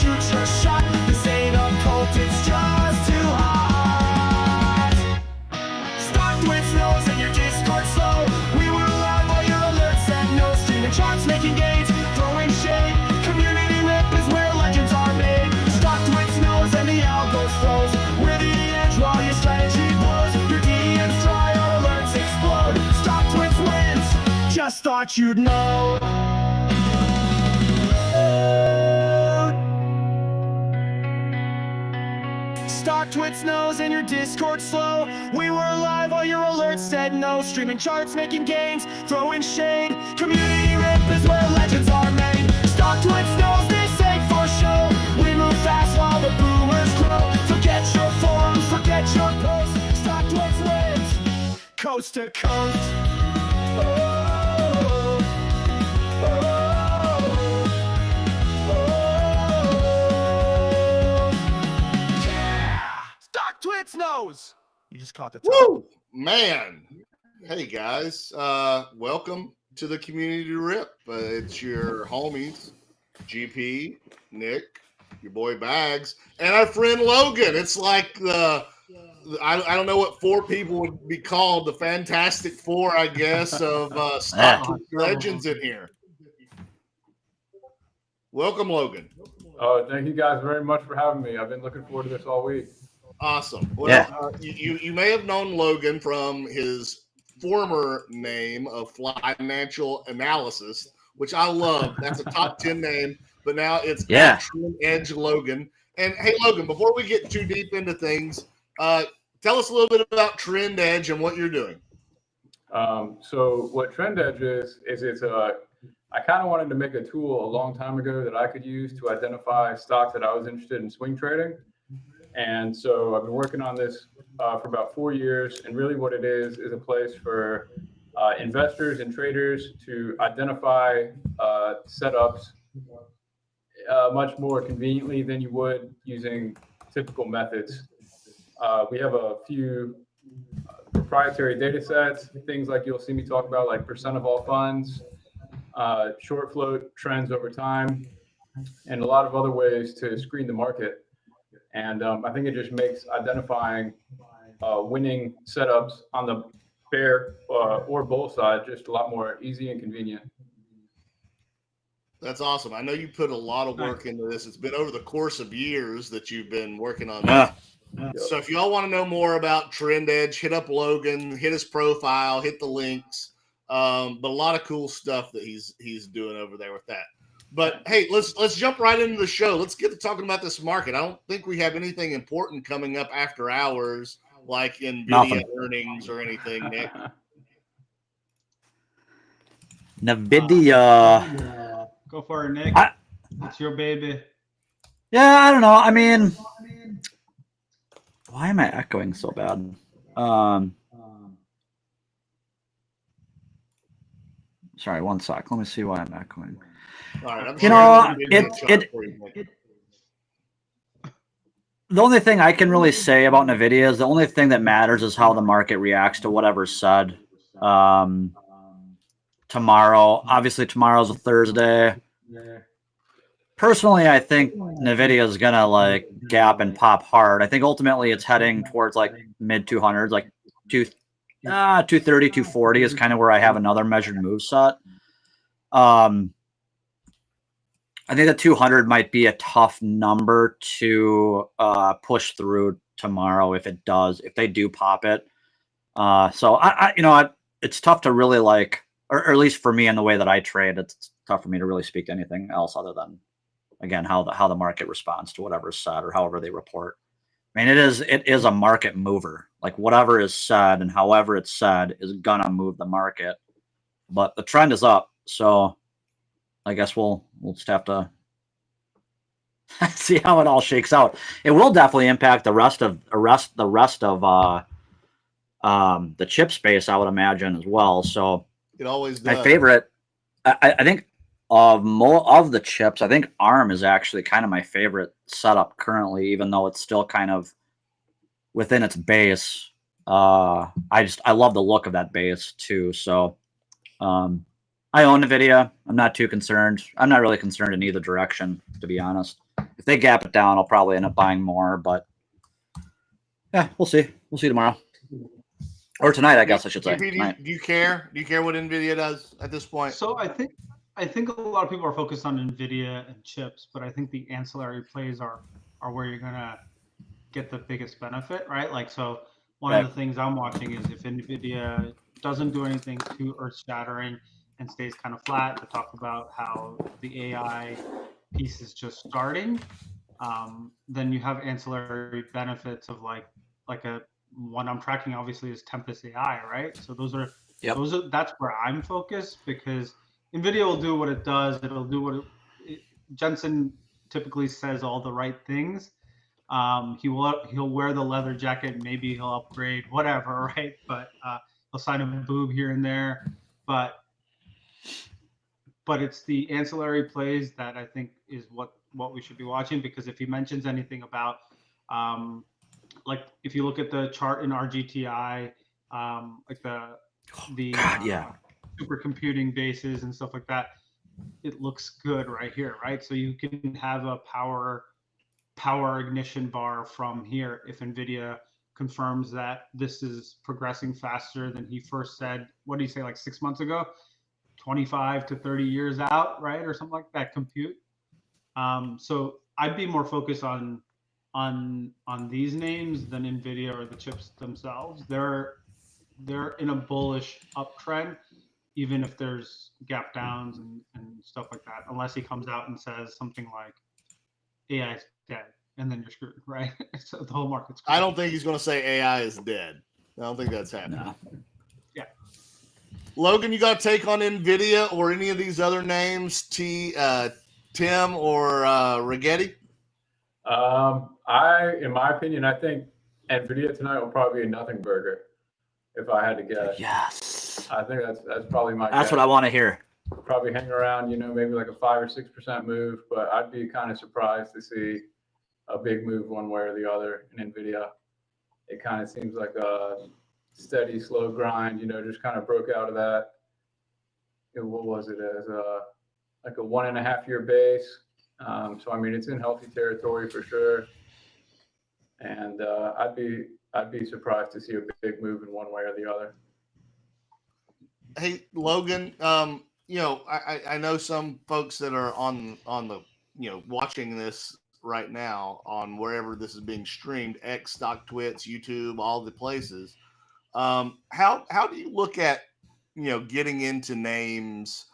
future shot. This ain't a cult, it's just too hot. Stocktwits knows that your Discord slow. We were live while your alerts said no. Streaming charts, making gains, throwing shade. Community rip is where legends are made. Stocktwits knows and the algos froze. We're the edge while your strategy blows. Your DMs dry, our alerts explode. Stocktwits wins, just thought you'd know. Stocktwits knows and your Discord slow. We were live while your alerts said no. Streaming charts, making gains, throwing shade. Community rip is where legends are made. Stocktwits knows this ain't for show. We move fast while the boomers grow. Forget your forums, forget your posts. Stocktwits wins, coast to coast. Stocktwits knows. You just caught the top. Woo, man. Hey guys, welcome to the Community Rip. It's your homies, GP, Nick, your boy Bags, and our friend Logan. It's like I don't know what four people would be called, the Fantastic Four, I guess, of Stocktwits legends in here. Welcome, Logan. Oh, thank you guys very much for having me. I've been looking forward to this all week. Awesome. Well, you may have known Logan from his former name of Financial Analysis, which I love. That's a top 10 name, but now it's Trend Edge Logan. And hey, Logan, before we get too deep into things, tell us a little bit about Trend Edge and what you're doing. So what Trend Edge is it's I kind of wanted to make a tool a long time ago that I could use to identify stocks that I was interested in swing trading. And so I've been working on this for about 4 years. And really what it is a place for investors and traders to identify setups much more conveniently than you would using typical methods. We have a few proprietary data sets, things like you'll see me talk about, like percent of all funds, short float trends over time, and a lot of other ways to screen the market. And I think it just makes identifying winning setups on the bear or bull side just a lot more easy and convenient. That's awesome. I know you put a lot of work into this. It's been over the course of years that you've been working on this. So if y'all want to know more about Trend Edge, hit up Logan, hit his profile, hit the links. But a lot of cool stuff that he's doing over there with that. But hey, let's jump right into the show. Let's get to talking about this market. I don't think we have anything important coming up after hours, like Nvidia earnings or anything, Nick. Nvidia. Go for it, Nick. It's your baby. Yeah, I don't know. I mean, why am I echoing so bad? Sorry, one sec. Let me see why I'm echoing. All right, the only thing I can really say about Nvidia is the only thing that matters is how the market reacts to whatever's said tomorrow. Obviously, tomorrow's a Thursday. Personally, I think Nvidia is gonna like gap and pop hard. I think ultimately it's heading towards like mid 200s, like 230, 240 is kind of where I have another measured move set. I think the 200 might be a tough number to push through tomorrow if they do pop it. So it's tough to really like, or at least for me in the way that I trade, it's tough for me to really speak to anything else other than, again, how the market responds to whatever's said or however they report. I mean, it is a market mover. Like whatever is said and however it's said is gonna move the market. But the trend is up, so I guess we'll just have to see how it all shakes out. It will definitely impact the rest of the chip space, I would imagine, as well. So it always does. My favorite, I think, of the chips, I think ARM is actually kind of my favorite setup currently, even though it's still kind of within its base. I love the look of that base too. So I own Nvidia. I'm not too concerned. I'm not really concerned in either direction, to be honest. if they gap it down, I'll probably end up buying more. But yeah, we'll see. We'll see tomorrow or tonight, I guess I should say. Do you care? Do you care what Nvidia does at this point? So I think a lot of people are focused on Nvidia and chips, but I think the ancillary plays are where you're gonna get the biggest benefit, right? Like, so one of the things I'm watching is if Nvidia doesn't do anything too earth-shattering and stays kind of flat. To talk about how the AI piece is just starting, then you have ancillary benefits of like a one I'm tracking obviously is Tempest AI, right? So that's where I'm focused, because Nvidia will do what it does. It'll do what Jensen typically says all the right things. He'll wear the leather jacket. Maybe he'll upgrade, whatever, right? But he'll sign a boob here and there. But it's the ancillary plays that I think is what we should be watching, because if he mentions anything about like if you look at the chart in RGTI, like the supercomputing bases and stuff like that, it looks good right here, right? So you can have a power ignition bar from here if Nvidia confirms that this is progressing faster than he first said. What did he say, like 6 months ago? 25 to 30 years out, right? Or something like that, compute. So I'd be more focused on these names than Nvidia or the chips themselves. They're in a bullish uptrend, even if there's gap downs and stuff like that, unless he comes out and says something like AI is dead, and then you're screwed, right? So the whole market's screwed. I don't think he's going to say AI is dead. I don't think that's happening. No. Yeah. Logan, you got a take on Nvidia or any of these other names, Tim or Rigetti? In my opinion, I think Nvidia tonight will probably be a nothing burger, if I had to guess. Yes. I think that's probably my That's guess. what I want to hear. Probably hang around, maybe like a 5 or 6% move, but I'd be kind of surprised to see a big move one way or the other in Nvidia. It kind of seems like a steady, slow grind, just kind of broke out of that. What was it, as like a 1.5 year base. So I mean, it's in healthy territory for sure. And I'd be surprised to see a big move in one way or the other. Hey, Logan, I know some folks that are on the, watching this right now on wherever this is being streamed, X, Stocktwits, YouTube, all the places. How do you look at, getting into names?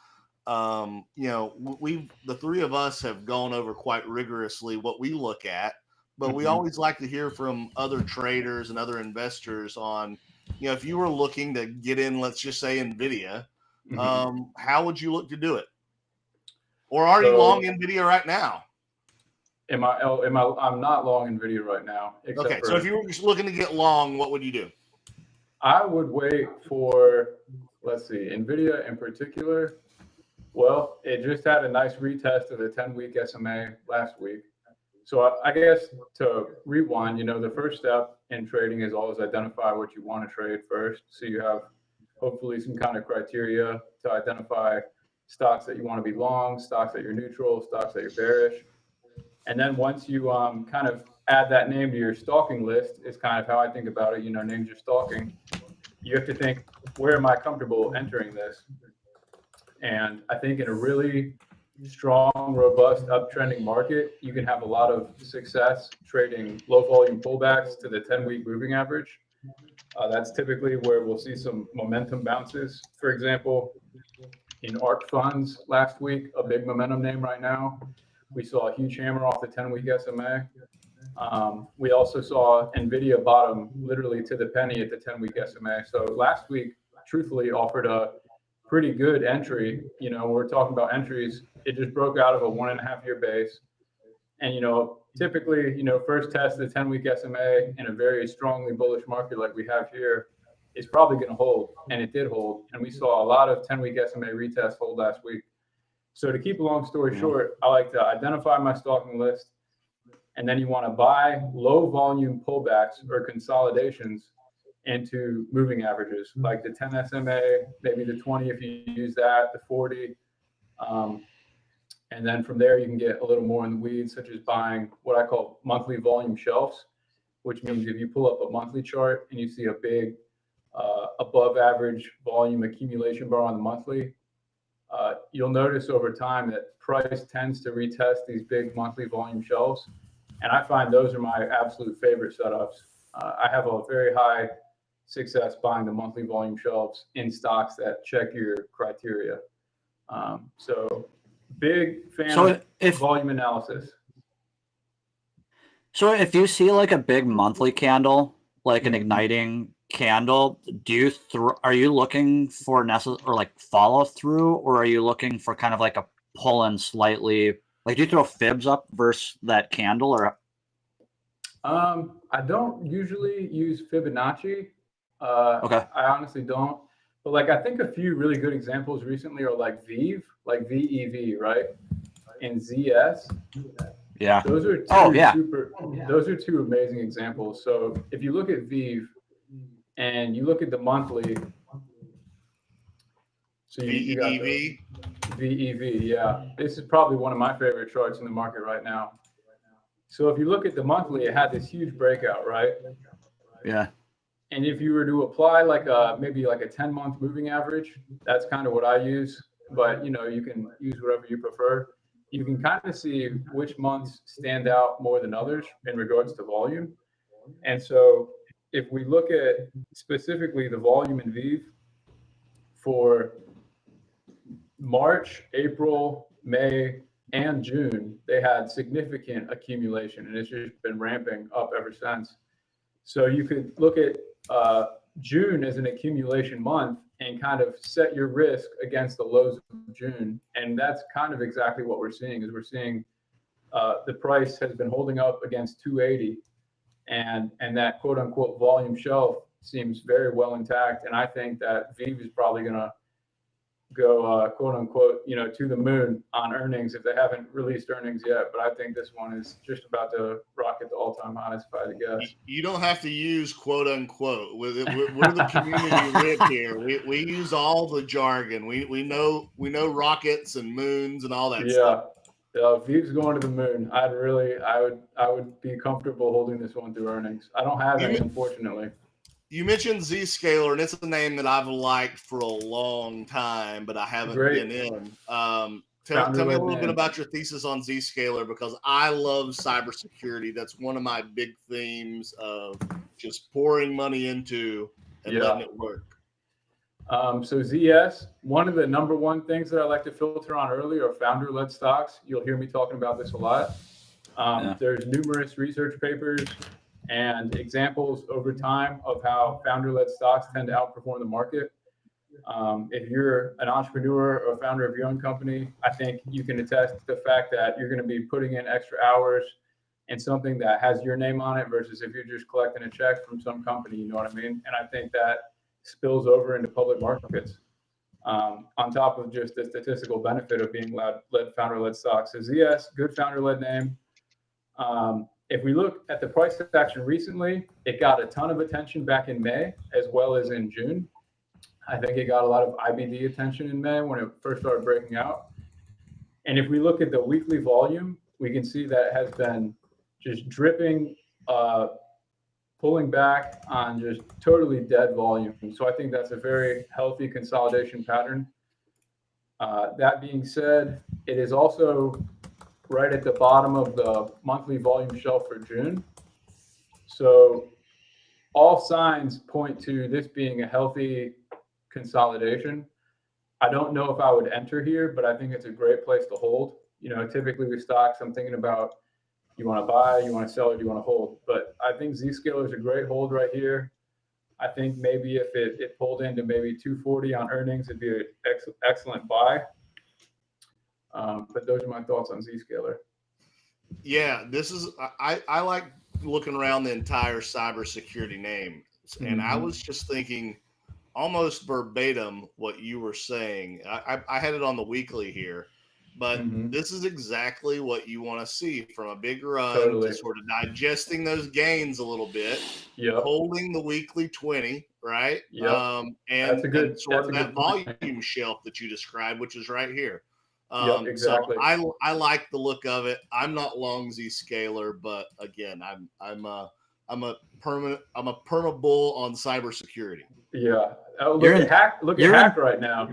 The three of us have gone over quite rigorously what we look at, but we always like to hear from other traders and other investors on, if you were looking to get in, let's just say Nvidia, how would you look to do it? Or are you long Nvidia right now? I'm not long Nvidia right now. Okay, so if you were just looking to get long, what would you do? I would wait for, let's see, Nvidia in particular. Well, it just had a nice retest of the 10-week SMA last week. So I guess to rewind, the first step in trading is always identify what you want to trade first. So you have hopefully some kind of criteria to identify stocks that you want to be long, stocks that you're neutral, stocks that you're bearish. And then once you kind of add that name to your stalking list, is kind of how I think about it, names you're stalking. You have to think, where am I comfortable entering this? And I think in a really strong, robust, uptrending market, you can have a lot of success trading low volume pullbacks to the 10-week moving average. That's typically where we'll see some momentum bounces. For example, in ARK funds last week, a big momentum name right now, we saw a huge hammer off the 10-week SMA. We also saw Nvidia bottom literally to the penny at the 10-week SMA. So last week, truthfully, offered a pretty good entry. We're talking about entries. It just broke out of a 1.5 year base. And, typically, first test the 10-week SMA in a very strongly bullish market like we have here is probably going to hold. And it did hold. And we saw a lot of 10-week SMA retests hold last week. So to keep a long story short, I like to identify my stalking list. And then you want to buy low volume pullbacks or consolidations into moving averages, like the 10 SMA, maybe the 20 if you use that, the 40. And then from there, you can get a little more in the weeds, such as buying what I call monthly volume shelves, which means if you pull up a monthly chart and you see a big above average volume accumulation bar on the monthly, you'll notice over time that price tends to retest these big monthly volume shelves. And I find those are my absolute favorite setups. I have a very high success buying the monthly volume shelves in stocks that check your criteria. So big fan of volume analysis. So if you see like a big monthly candle, like an igniting candle, are you looking for or like follow through, or are you looking for kind of like a pull in slightly? Like, do you throw fibs up versus that candle, or? I don't usually use Fibonacci. Okay. I honestly don't. But like, I think a few really good examples recently are like Veev, like VEV, right? And ZS. Yeah. Those are those are two amazing examples. So if you look at Veev and you look at the monthly, so you got the VEV, yeah. This is probably one of my favorite charts in the market right now. So if you look at the monthly, it had this huge breakout, right? Yeah. And if you were to apply like maybe like a 10-month moving average, that's kind of what I use. But you can use whatever you prefer. You can kind of see which months stand out more than others in regards to volume. And so if we look at specifically the volume in Veev for March, April, May, and June, they had significant accumulation, and it's just been ramping up ever since. So you could look at June as an accumulation month and kind of set your risk against the lows of June. And that's kind of exactly what we're seeing. Is we're seeing the price has been holding up against 280, and that quote unquote volume shelf seems very well intact. And I think that Veev is probably going to go quote unquote to the moon on earnings if they haven't released earnings yet. But I think this one is just about to rocket the all-time highs, if I had to guess. You don't have to use quote unquote. We're the community rip here. We use all the jargon. We know rockets and moons and all that stuff. Yeah, Veev's going to the moon. I would be comfortable holding this one through earnings. I don't have any, unfortunately. You mentioned Zscaler, and it's a name that I've liked for a long time, but I haven't been in. Tell me a little bit about your thesis on Zscaler, because I love cybersecurity. That's one of my big themes of just pouring money into and letting it work. So ZS, one of the number one things that I like to filter on early are founder-led stocks. You'll hear me talking about this a lot. There's numerous research papers and examples over time of how founder-led stocks tend to outperform the market. If you're an entrepreneur or founder of your own company, I think you can attest to the fact that you're going to be putting in extra hours in something that has your name on it versus if you're just collecting a check from some company, you know what I mean? And I think that spills over into public markets on top of just the statistical benefit of being led founder-led stocks. So ZS, good founder-led name. If we look at the price action recently, it got a ton of attention back in May as well as in June. I think it got a lot of IBD attention in May when it first started breaking out. And if we look at the weekly volume, we can see that it has been just dripping, pulling back on just totally dead volume. So I think that's a very healthy consolidation pattern. That being said, it is also right at the bottom of the monthly volume shelf for June. So all signs point to this being a healthy consolidation. I don't know if I would enter here, but I think it's a great place to hold. Typically with stocks, I'm thinking about, you want to buy, you want to sell, or do you want to hold? But I think Zscaler is a great hold right here. I think maybe if it pulled into maybe 240 on earnings, it'd be an excellent buy. But those are my thoughts on Zscaler. Yeah, I like looking around the entire cybersecurity name. And I was just thinking almost verbatim what you were saying. I had it on the weekly here, but this is exactly what you want to see from a big run to sort of digesting those gains a little bit, holding the weekly 20, right? And sort of that volume shelf that you described, which is right here. Exactly. So I like the look of it. I'm not long Zscaler, but again, I'm a perma bull on cybersecurity. Yeah. Oh, look at Hack right now.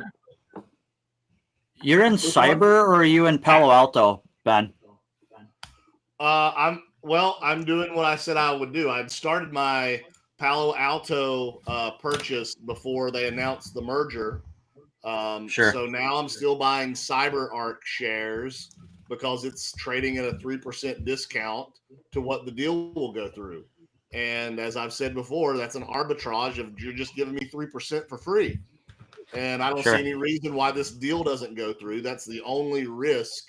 You're in cyber, or are you in Palo Alto, Ben? I'm doing what I said I would do. I'd started my Palo Alto purchase before they announced the merger. Sure. So now I'm still buying CyberArk shares because it's trading at a 3% discount to what the deal will go through. And as I've said before, that's an arbitrage of you're just giving me 3% for free. And I don't see any reason why this deal doesn't go through. That's the only risk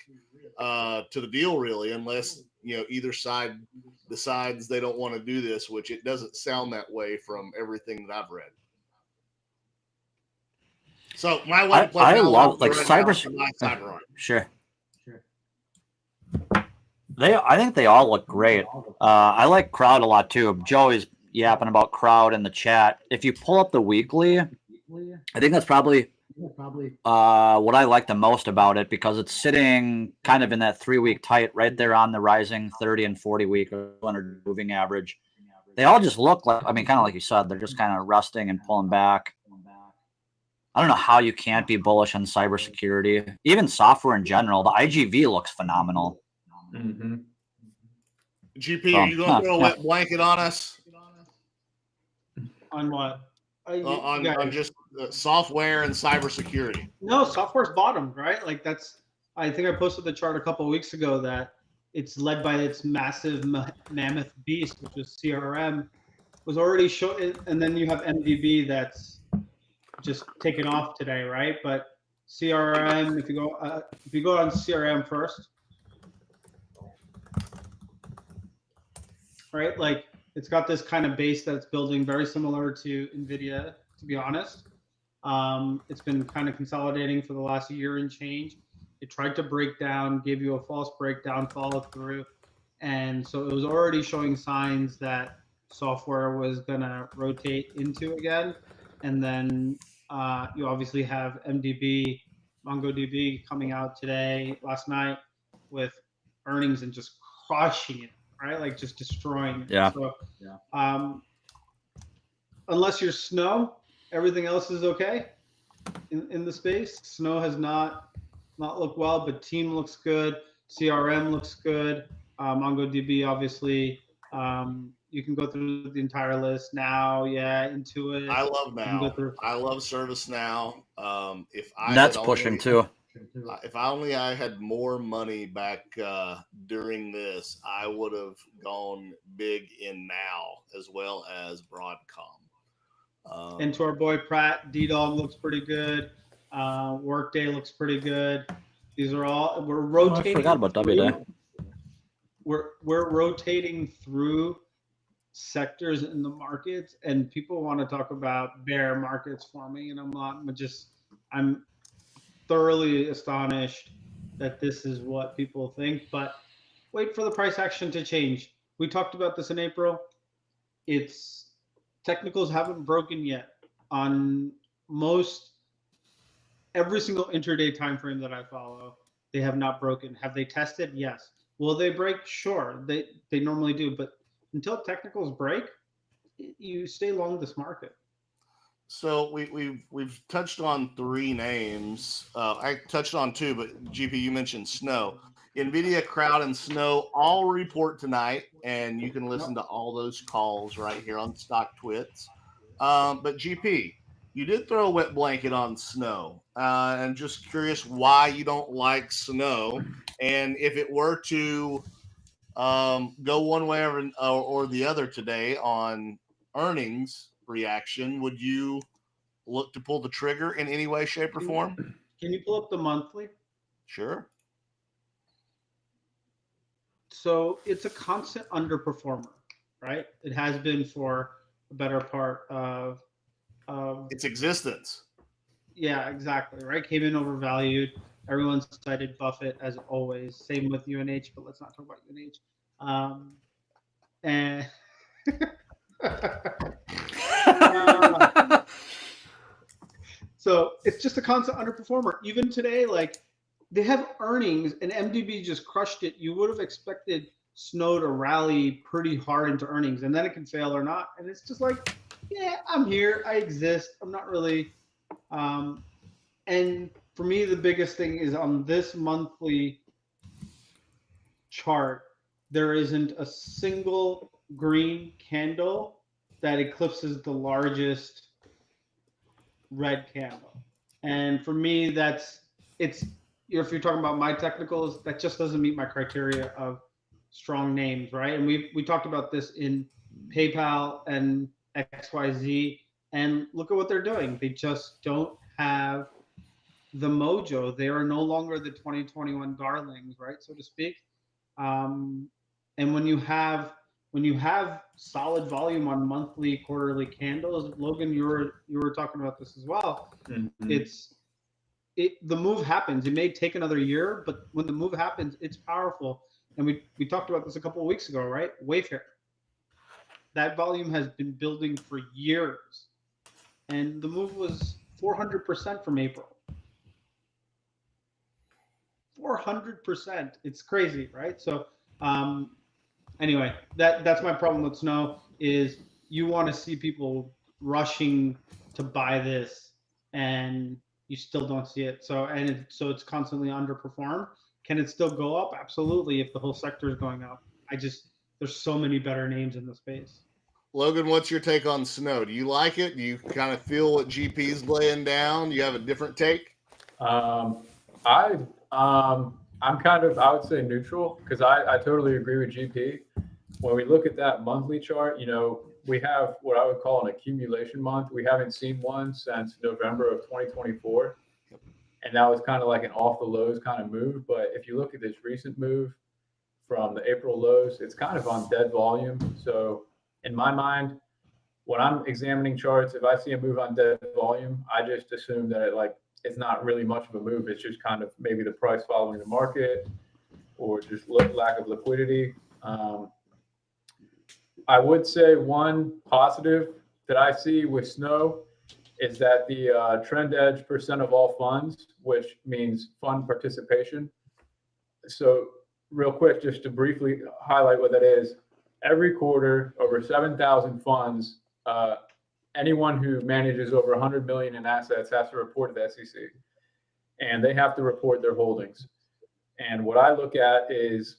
to the deal, really, unless either side decides they don't want to do this, which it doesn't sound that way from everything that I've read. So my way to play I love like CyberArk. Sure. I think they all look great. I like Crowd a lot too. Joey's yapping about Crowd in the chat. If you pull up the weekly, I think that's probably what I like the most about it, because it's sitting kind of in that 3-week tight right there on the rising 30 and 40 week 200 moving average. They all just look like, kind of like you said, they're just kind of resting and pulling back. I don't know how you can't be bullish on cybersecurity, even software in general. The IGV looks phenomenal. Mm-hmm. GP, are you going to throw a wet blanket on us? On what? On just software and cybersecurity. No, software's bottomed, right? Like I think I posted the chart a couple of weeks ago that it's led by its massive mammoth beast, which was CRM, was already showing, and then you have MDB that's just taken off today, right? But CRM, if you go on CRM first, right? Like it's got this kind of base that's building very similar to Nvidia, to be honest. It's been kind of consolidating for the last year and change. It tried to break down, gave you a false breakdown, follow through. And so it was already showing signs that software was gonna rotate into again. And then you obviously have MDB, MongoDB coming out last night with earnings and just crushing it, right? Like just destroying it. Yeah. So, unless you're Snow, everything else is okay in the space. Snow has not looked well, but Team looks good. CRM looks good. MongoDB, obviously. You can go through the entire list now. Yeah, Intuit. I love Now. I love ServiceNow. That's pushing too. If only I had more money back during this, I would have gone big in Now as well as Broadcom. And to our boy Pratt, DDOG looks pretty good. Workday looks pretty good. These are all we're rotating. I forgot about WD. We're rotating through sectors in the markets, and people want to talk about bear markets for me, and I'm thoroughly astonished that this is what people think. But wait for the price action to change. We talked about this in April. Technicals haven't broken yet on every single intraday time frame that I follow. They have not broken. Have they tested? Yes. Will they break? Sure. They normally do, but until technicals break, you stay long this market. So we've touched on 3 names. I touched on 2, but GP, you mentioned Snow. Nvidia, Crowd, and Snow all report tonight, and you can listen to all those calls right here on Stocktwits. But GP, you did throw a wet blanket on Snow, and just curious why you don't like Snow, and if it were to go one way or the other today on earnings reaction, would you look to pull the trigger in any way, shape, or form? Can you pull up the monthly? Sure. So it's a constant underperformer, right? It has been for the better part of its existence. Yeah, exactly. Right. Came in overvalued. Everyone cited Buffett as always. Same with UNH, but let's not talk about UNH. And so it's just a constant underperformer. Even today, like they have earnings, and MDB just crushed it. You would have expected Snow to rally pretty hard into earnings, and then it can fail or not. And it's just like, yeah, I'm here, I exist. I'm not really. And for me, the biggest thing is on this monthly chart, there isn't a single green candle that eclipses the largest red candle. And for me, if you're talking about my technicals, that just doesn't meet my criteria of strong names, right? And we talked about this in PayPal and XYZ, and look at what they're doing. They just don't have the mojo. They are no longer the 2021 darlings, right, so to speak. And when you have solid volume on monthly, quarterly candles, Logan, you were talking about this as well. Mm-hmm. The move happens. It may take another year, but when the move happens, it's powerful. And we talked about this a couple of weeks ago, right? Wayfair. That volume has been building for years, and the move was 400% from April. 400%. It's crazy, right? So anyway, that's my problem with Snow, is you want to see people rushing to buy this, and you still don't see it. So it's constantly underperformed. Can it still go up? Absolutely, if the whole sector is going up. There's so many better names in the space. Logan, what's your take on Snow? Do you like it? Do you kind of feel what GP's laying down? Do you have a different take? I'm kind of, I would say, neutral, because I totally agree with GP. When we look at that monthly chart, we have what I would call an accumulation month. We haven't seen one since November of 2024. And that was kind of like an off the lows kind of move. But if you look at this recent move from the April lows, it's kind of on dead volume. So in my mind, when I'm examining charts, if I see a move on dead volume, I just assume that it's not really much of a move. It's just kind of maybe the price following the market, or just lack of liquidity. I would say one positive that I see with Snow is that the trend edge percent of all funds, which means fund participation. So real quick, just to briefly highlight what that is, every quarter, over 7,000 funds, anyone who manages over 100 million in assets has to report to the SEC, and they have to report their holdings. And what I look at is,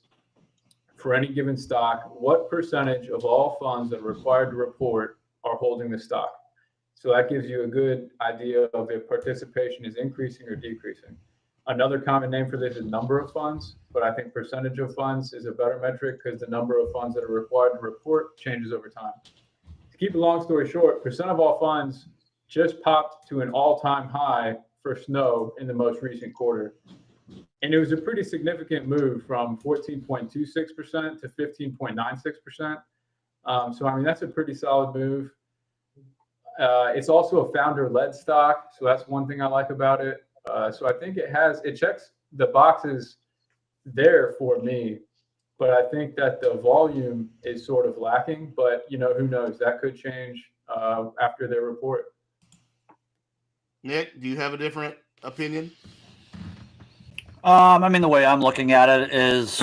for any given stock, what percentage of all funds that are required to report are holding the stock. So that gives you a good idea of if participation is increasing or decreasing. Another common name for this is number of funds, but I think percentage of funds is a better metric, because the number of funds that are required to report changes over time. To keep a long story short, percent of all funds just popped to an all-time high for Snow in the most recent quarter. And it was a pretty significant move from 14.26% to 15.96%. So, I mean, that's a pretty solid move. It's also a founder-led stock, so that's one thing I like about it. So I think it checks the boxes there for me, but I think that the volume is sort of lacking. But who knows? That could change after their report. Nick, do you have a different opinion? I mean, the way I'm looking at it is,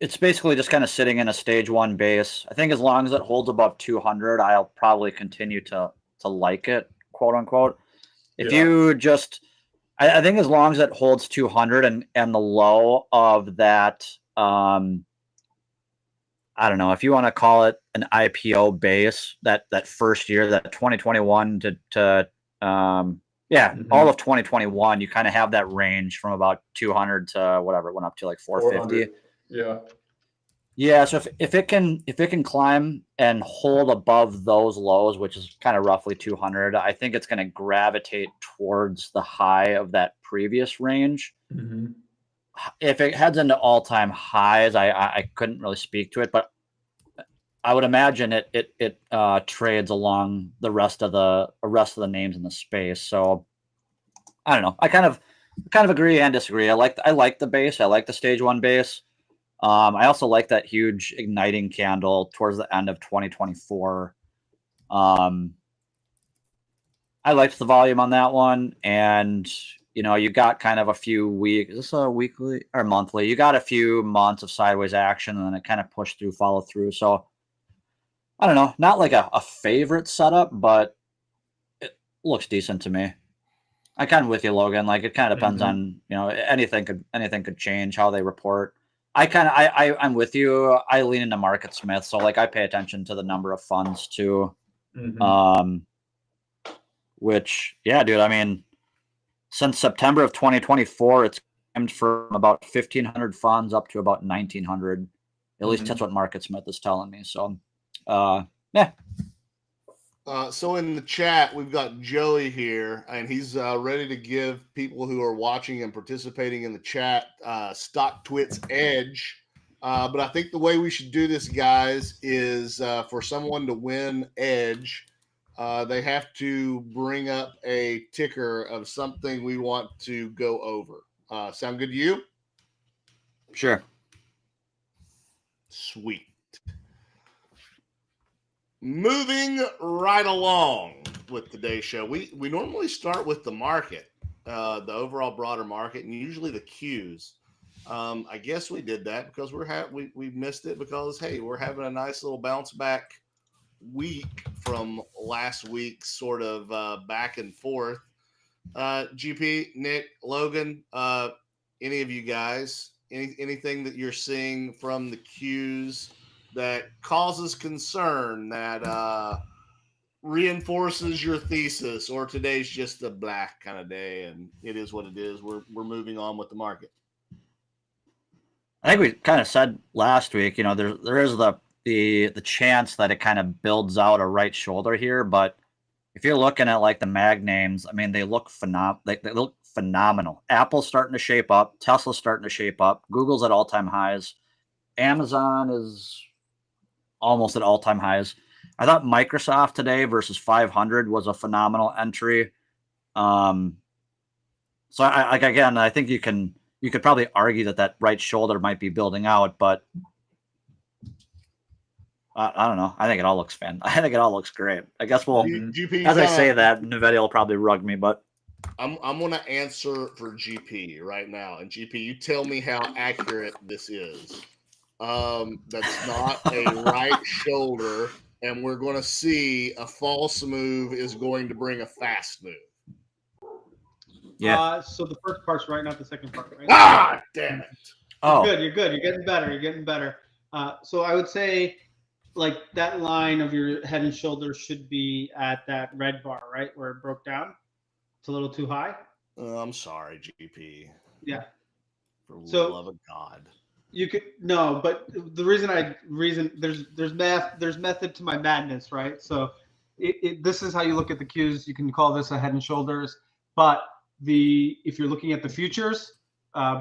it's basically just kind of sitting in a stage one base. I think as long as it holds above 200, I'll probably continue to like it, quote unquote. If you just, I think as long as it holds 200 and the low of that, I don't know if you want to call it an IPO base, that first year, that 2021 to all of 2021, you kind of have that range from about 200 to whatever it went up to, like 450. Yeah. So if it can climb and hold above those lows, which is kind of roughly 200, I think it's going to gravitate towards the high of that previous range. Mm-hmm. If it heads into all-time highs, I couldn't really speak to it, but I would imagine it trades along the rest of the names in the space. So I don't know. I kind of agree and disagree. I like the base. I like the stage one base. I also like that huge igniting candle towards the end of 2024. I liked the volume on that one, and you got kind of a few weeks. Is this a weekly or monthly? You got a few months of sideways action, and then it kind of pushed through, follow through. So I don't know, not like a favorite setup, but it looks decent to me. I kind of with you, Logan. Like it kind of depends on anything could change how they report. I'm with you. I lean into Market Smith, so like I pay attention to the number of funds too. Which dude, I mean, since September of 2024, it's climbed from about 1,500 funds up to about 1,900. At least that's what Market Smith is telling me. So, yeah. So in the chat, we've got Joey here, and he's ready to give people who are watching and participating in the chat Stocktwits Edge. But I think the way we should do this, guys, is for someone to win Edge, they have to bring up a ticker of something we want to go over. Sound good to you? Sure. Sweet. Moving right along with today's show, we normally start with the market, the overall broader market, and usually the Qs. I guess we did that because we missed it because, hey, we're having a nice little bounce back week from last week's sort of back and forth. GP, Nick, Logan, any of you guys, anything that you're seeing from the Qs that causes concern, that reinforces your thesis, or today's just a black kind of day and it is what it is? We're moving on with the market. I think we kind of said last week, there is the chance that it kind of builds out a right shoulder here, but if you're looking at like the mag names, I mean, they look phenomenal. Apple's starting to shape up, Tesla's starting to shape up, Google's at all-time highs, Amazon is almost at all-time highs. I thought Microsoft today versus 500 was a phenomenal entry. So I think you could probably argue that right shoulder might be building out, but I don't know. I think it all looks I think it all looks great. I guess GP, as I say that, Nvidia will probably rug me, but I'm going to answer for GP right now. And GP, you tell me how accurate this is. That's not a right shoulder, and we're going to see a false move is going to bring a fast move. Yeah. So the first part's right, not the second part, right? Ah, damn it. You're good. You're getting better. You're getting better. So I would say, like, that line of your head and shoulders should be at that red bar, right, where it broke down. It's a little too high. I'm sorry, GP. Yeah. For the love of God. You could but the reason there's method to my madness, right? So this is how you look at the Qs. You can call this a head and shoulders, but if you're looking at the futures,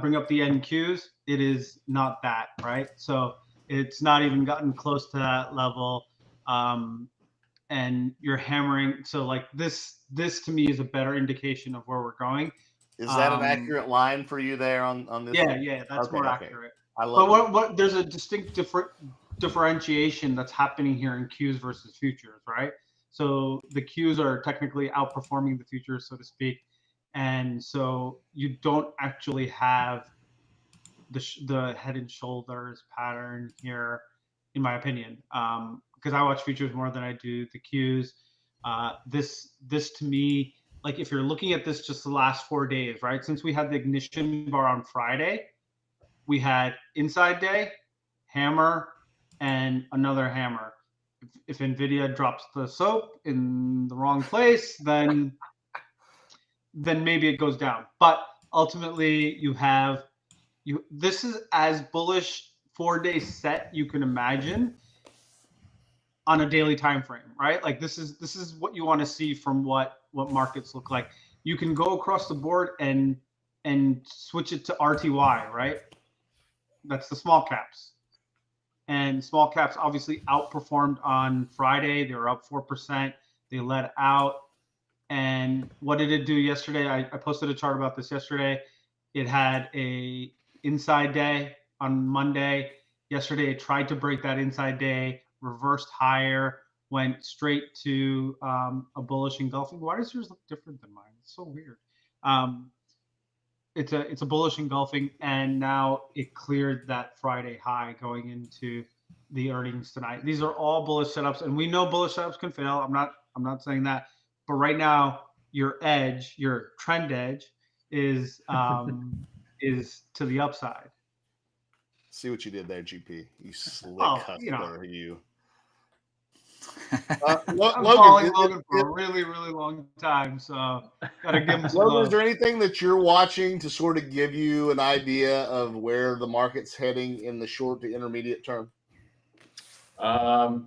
bring up the NQs, it is not that, right? So it's not even gotten close to that level, and you're hammering. So like this to me is a better indication of where we're going. Is that an accurate line for you there on this? Yeah, that's more accurate. I love but what there's a distinct differentiation that's happening here in Qs versus futures, right? So the Qs are technically outperforming the futures, so to speak, and so you don't actually have the head and shoulders pattern here, in my opinion, because I watch futures more than I do the Qs. This to me, like if you're looking at this just the last 4 days, right? Since we had the ignition bar on Friday, we had inside day, hammer, and another hammer. If Nvidia drops the soap in the wrong place, then maybe it goes down. But ultimately, this is as bullish 4-day set you can imagine on a daily time frame, right? Like this is what you want to see from what markets look like. You can go across the board and switch it to RTY, right? That's the small caps. And small caps obviously outperformed on Friday. They were up 4%. They let out. And what did it do yesterday? I posted a chart about this yesterday. It had a inside day on Monday. Yesterday, it tried to break that inside day, reversed higher, went straight to a bullish engulfing. Why does yours look different than mine? It's so weird. it's a bullish engulfing, and now it cleared that Friday high going into the earnings tonight. These are all bullish setups, and we know bullish setups can fail. I'm not saying that, but right now your edge, your trend edge, is to the upside. See what you did there, GP. You slick hustler, you. I'm following Logan for a really, really long time, so gotta give him some Logan, love. is there anything that you're watching to sort of give you an idea of where the market's heading in the short to intermediate term?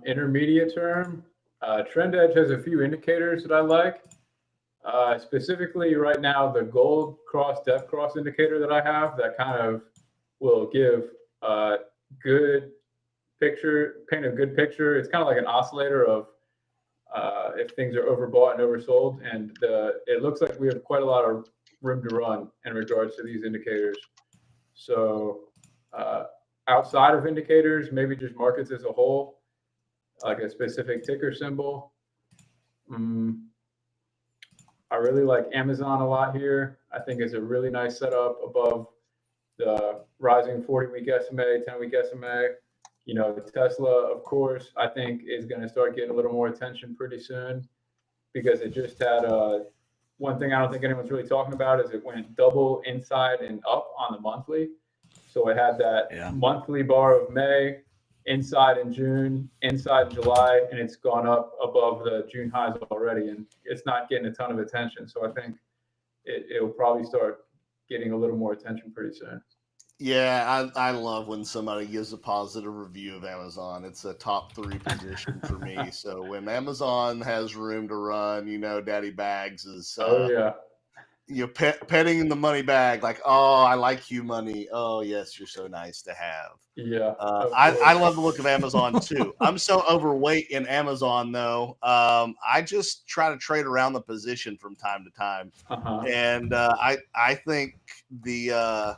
Intermediate term, Trend Edge has a few indicators that I like. Specifically, right now, the gold cross depth cross indicator that I have that kind of will give a good picture, paint a good picture. It's kind of like an oscillator of if things are overbought and oversold, and it looks like we have quite a lot of room to run in regards to these indicators. So outside of indicators, maybe just markets as a whole, like a specific ticker symbol. I really like Amazon a lot here. I think it's a really nice setup above the rising 40-week SMA, 10-week SMA. You know, Tesla, of course, I think is going to start getting a little more attention pretty soon because it just had one thing I don't think anyone's really talking about is it went double inside and up on the monthly. So it had that monthly bar of May, inside in June, inside in July, and it's gone up above the June highs already, and it's not getting a ton of attention. So I think it'll probably start getting a little more attention pretty soon. Yeah, I love when somebody gives a positive review of Amazon. It's a top 3 position for me. So when Amazon has room to run, you know, Daddy Bags is petting the money bag, like, oh, I like you, money. Oh, yes, you're so nice to have. Yeah. I love the look of Amazon too. I'm so overweight in Amazon though. I just try to trade around the position from time to time. And I think the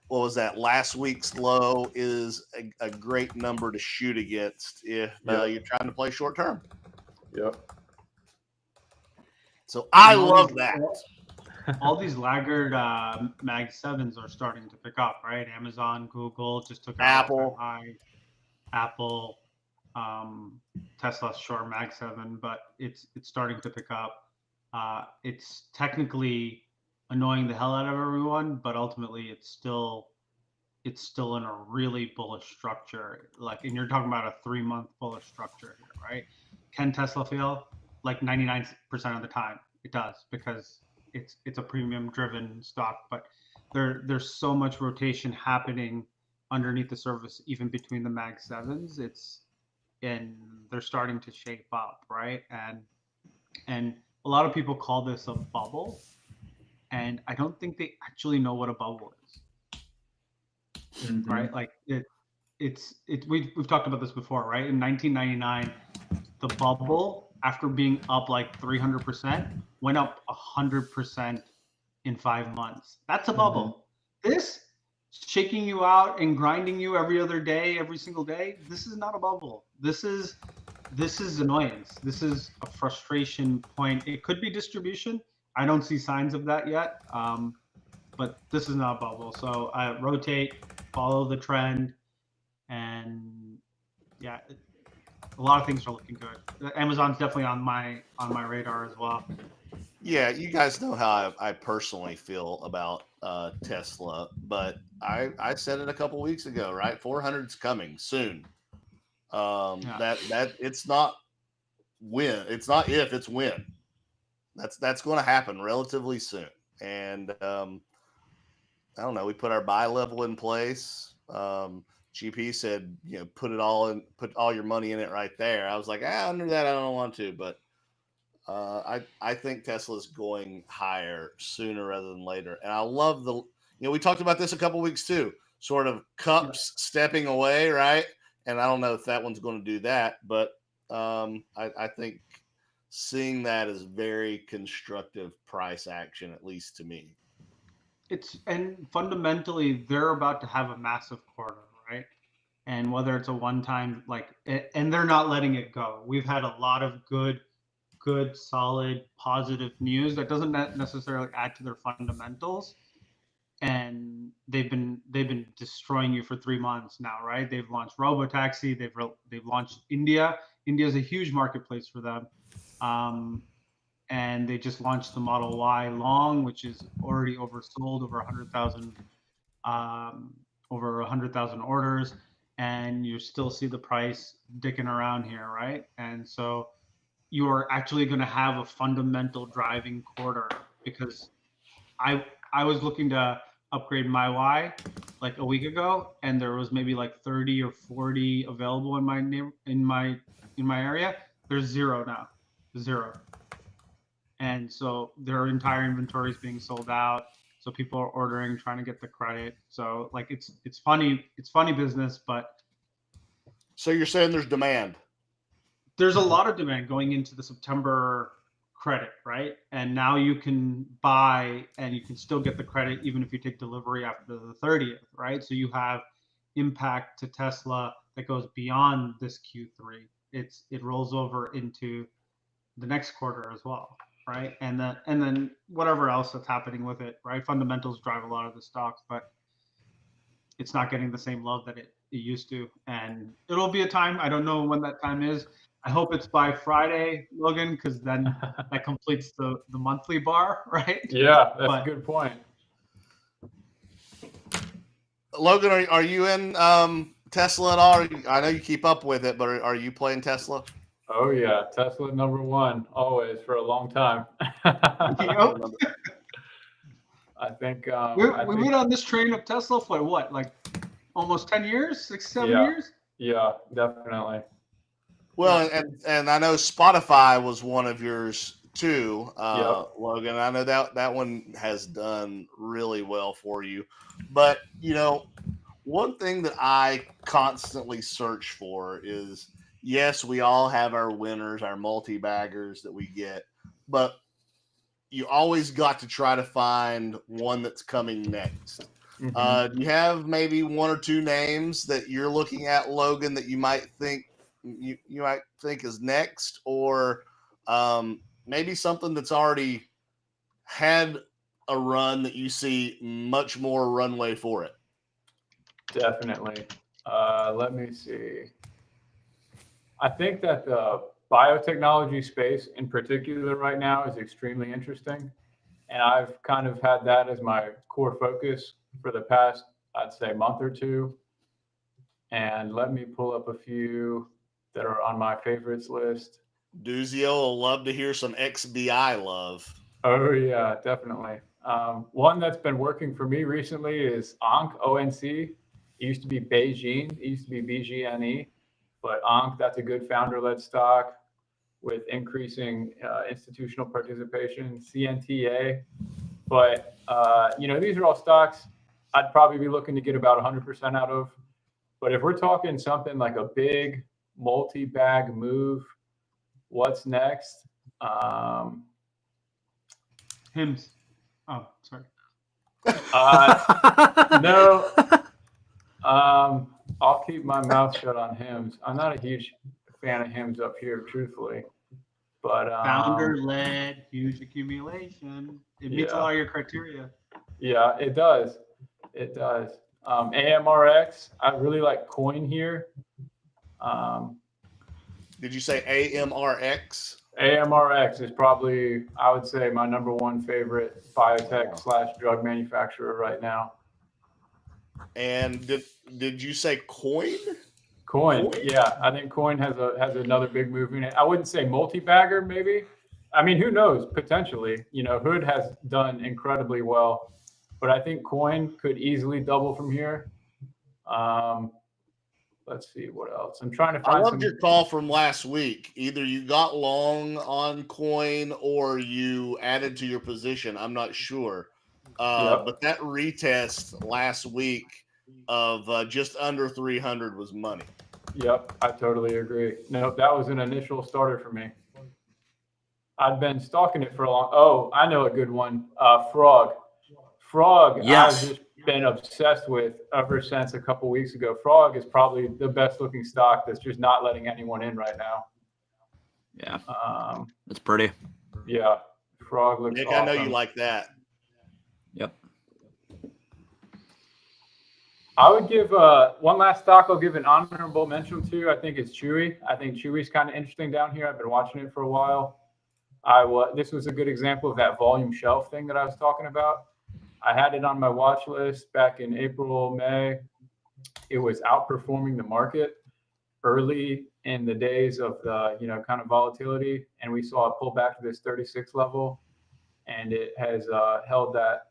what was that, last week's low is a great number to shoot against if you're trying to play short term. Yep. So I love that. All these laggard Mag 7s are starting to pick up, right? Amazon, Google just took Apple high. Apple, Tesla's short Mag 7, but it's starting to pick up. It's technically annoying the hell out of everyone, but ultimately it's still in a really bullish structure. Like, and you're talking about a 3-month bullish structure here, right? Can Tesla fail? Like 99% of the time it does, because it's a premium driven stock, but there's so much rotation happening underneath the surface, even between the Mag 7s. And they're starting to shape up, right? And a lot of people call this a bubble, and I don't think they actually know what a bubble is. Right? Like we've talked about this before, right? In 1999, the bubble, after being up like 300%, went up 100% in 5 months. That's a bubble. This shaking you out and grinding you every other day, every single day, this is not a bubble. This is annoyance. This is a frustration point. It could be distribution. I don't see signs of that yet, but this is not a bubble. So rotate, follow the trend, and yeah, a lot of things are looking good. Amazon's definitely on my radar as well. Yeah, you guys know how I personally feel about Tesla, but I said it a couple weeks ago, right? 400's coming soon. That it's not when, it's not if, it's when. That's going to happen relatively soon. And I don't know. We put our buy level in place. GP said, put all your money in it right there. I was like, under that, I don't want to, but I think Tesla's going higher sooner rather than later. And I love we talked about this a couple weeks too, sort of cups stepping away, right? And I don't know if that one's going to do that, but I think seeing that is very constructive price action, at least to me. And fundamentally, they're about to have a massive quarter, right? And whether it's a one-time, and they're not letting it go. We've had a lot of good, solid, positive news that doesn't necessarily add to their fundamentals, and they've been destroying you for 3 months now, right? They've launched robo-taxi. They've launched India. India is a huge marketplace for them, and they just launched the Model Y Long, which is already oversold, over 100,000 orders, and you still see the price dicking around here, right? And so you're actually going to have a fundamental driving quarter, because I was looking to upgrade my Y like a week ago, and there was maybe like 30 or 40 available in my area. There's 0 now, 0. And so their entire inventory is being sold out. So people are ordering, trying to get the credit. So like it's funny business, but So you're saying there's demand? there's a lot of demand going into the September credit, right? And now you can buy and you can still get the credit even if you take delivery after the 30th, right? So you have impact to Tesla that goes beyond this Q3. It rolls over into the next quarter as well, right? And then whatever else that's happening with it, right? Fundamentals drive a lot of the stocks, but it's not getting the same love that it used to. And it'll be a time, I don't know when that time is. I hope it's by Friday, Logan, because then that completes the monthly bar, right? Yeah, that's a good point. Logan, are you in Tesla at all? I know you keep up with it, but are you playing Tesla? Oh yeah, Tesla #1 always for a long time. I think we've been on this train of Tesla for what, like almost 10 years, 6-7 years? Yeah, definitely. Well, and I know Spotify was one of yours too, Logan. I know that one has done really well for you. But, one thing that I constantly search for is, yes, we all have our winners, our multi-baggers that we get, but you always got to try to find one that's coming next. Do you have maybe 1 or 2 names that you're looking at, Logan, that you might think is next, or maybe something that's already had a run that you see much more runway for it? Definitely. Let me see. I think that the biotechnology space in particular right now is extremely interesting. And I've kind of had that as my core focus for the past, I'd say, month or 2. And let me pull up a few that are on my favorites list. Duzio will love to hear some XBI love. Oh, yeah, definitely. One that's been working for me recently is ONC, O-N-C. It used to be Beijing. It used to be BGNE. But ONC, that's a good founder-led stock with increasing institutional participation. CNTA. But, these are all stocks I'd probably be looking to get about 100% out of. But if we're talking something like a big multi-bag move, what's next? Hims. Oh, sorry. No. I'll keep my mouth shut on Hims. I'm not a huge fan of Hims up here, truthfully. But founder-led, huge accumulation. It meets a lot of your criteria. Yeah, it does. It does. AMRX, I really like coin here. Did you say AMRX? AMRX is probably, I would say, my #1 favorite biotech / drug manufacturer right now. And did you say coin? Coin, yeah. I think coin has another big move in it. I wouldn't say multi-bagger, maybe. I mean, who knows? Potentially. Hood has done incredibly well, but I think coin could easily double from here. Let's see what else. I'm trying to find. I loved your call from last week. Either you got long on coin or you added to your position. I'm not sure. But that retest last week of just under 300 was money. Yep, I totally agree. No, that was an initial starter for me. I've been stalking it for a long. Oh, I know a good one. Frog. Yes. I've just been obsessed with ever since a couple weeks ago. Frog is probably the best looking stock that's just not letting anyone in right now. Yeah. It's pretty. Yeah. Frog looks Nick, awesome. I know you like that. Yep. I would give one last stock. I'll give an honorable mention to. I think it's Chewy. I think Chewy's kind of interesting down here. I've been watching it for a while. This was a good example of that volume shelf thing that I was talking about. I had it on my watch list back in April, May. It was outperforming the market early in the days of the kind of volatility, and we saw it pull back to this 36 level, and it has held that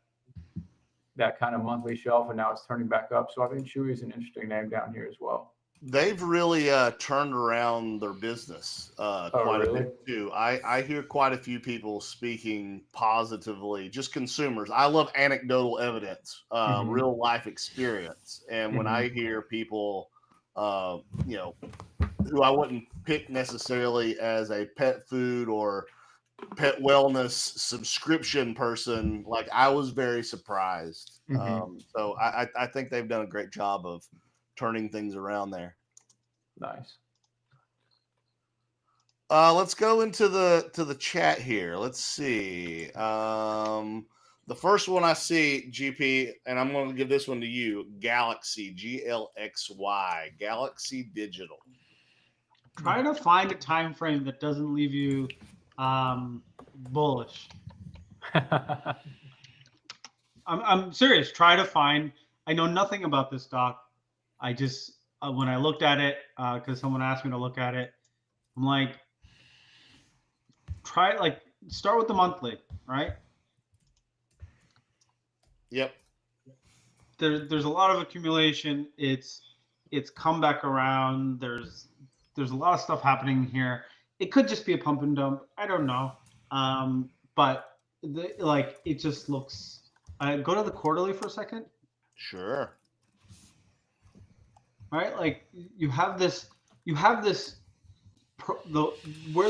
kind of monthly shelf, and now it's turning back up. So I think Chewy is an interesting name down here as well. They've really turned around their business quite a bit too. I hear quite a few people speaking positively, just consumers. I love anecdotal evidence, real life experience. And when I hear people, who I wouldn't pick necessarily as a pet food or pet wellness subscription person, like I was very surprised. So I think they've done a great job of turning things around there. Nice. Let's go into the chat here. Let's see. The first one I see, GP, and I'm going to give this one to you. Galaxy, GLXY, Galaxy Digital. Try to find a time frame that doesn't leave you bullish. I'm serious. Try to find. I know nothing about this stock. I just when I looked at it, because someone asked me to look at it, I'm like, start with the monthly, right? Yep. There's a lot of accumulation. It's come back around. There's a lot of stuff happening here. It could just be a pump and dump. I don't know. But it just looks. Go to the quarterly for a second. Sure. Right, like you have this. Where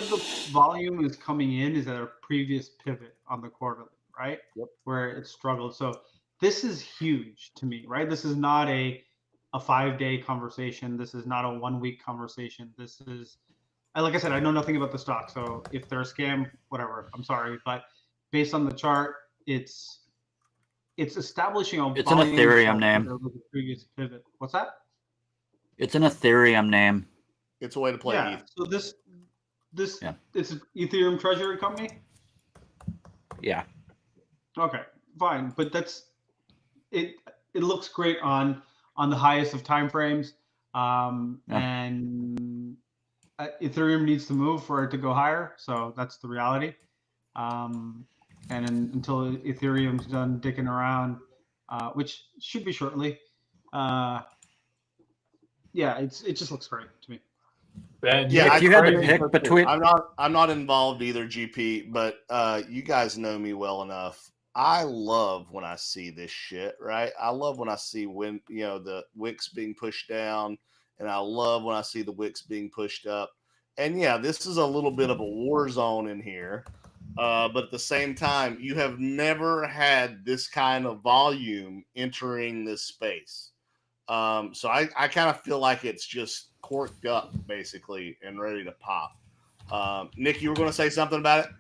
the volume is coming in is at a previous pivot on the quarterly, right? Yep. Where it struggled. So this is huge to me, right? This is not a 5-day conversation. This is not a 1-week conversation. This is, like I said, I know nothing about the stock. So if they're a scam, whatever, I'm sorry. But based on the chart, it's establishing a It's an Ethereum name. Previous pivot. What's that? It's an Ethereum name. It's a way to play ETH. So this it's an Ethereum treasury company? Yeah. Okay, fine. But it looks great on the highest of time frames. And Ethereum needs to move for it to go higher. So that's the reality. And until Ethereum's done dicking around, which should be shortly, it just looks great to me. Ben, if you had to pick between, I'm not involved either, GP, but you guys know me well enough. I love when I see this shit, right? I love when I see the wicks being pushed down, and I love when I see the wicks being pushed up. And yeah, this is a little bit of a war zone in here. But at the same time, you have never had this kind of volume entering this space. So I kind of feel like it's just corked up, basically, and ready to pop. Nick, you were going to say something about it?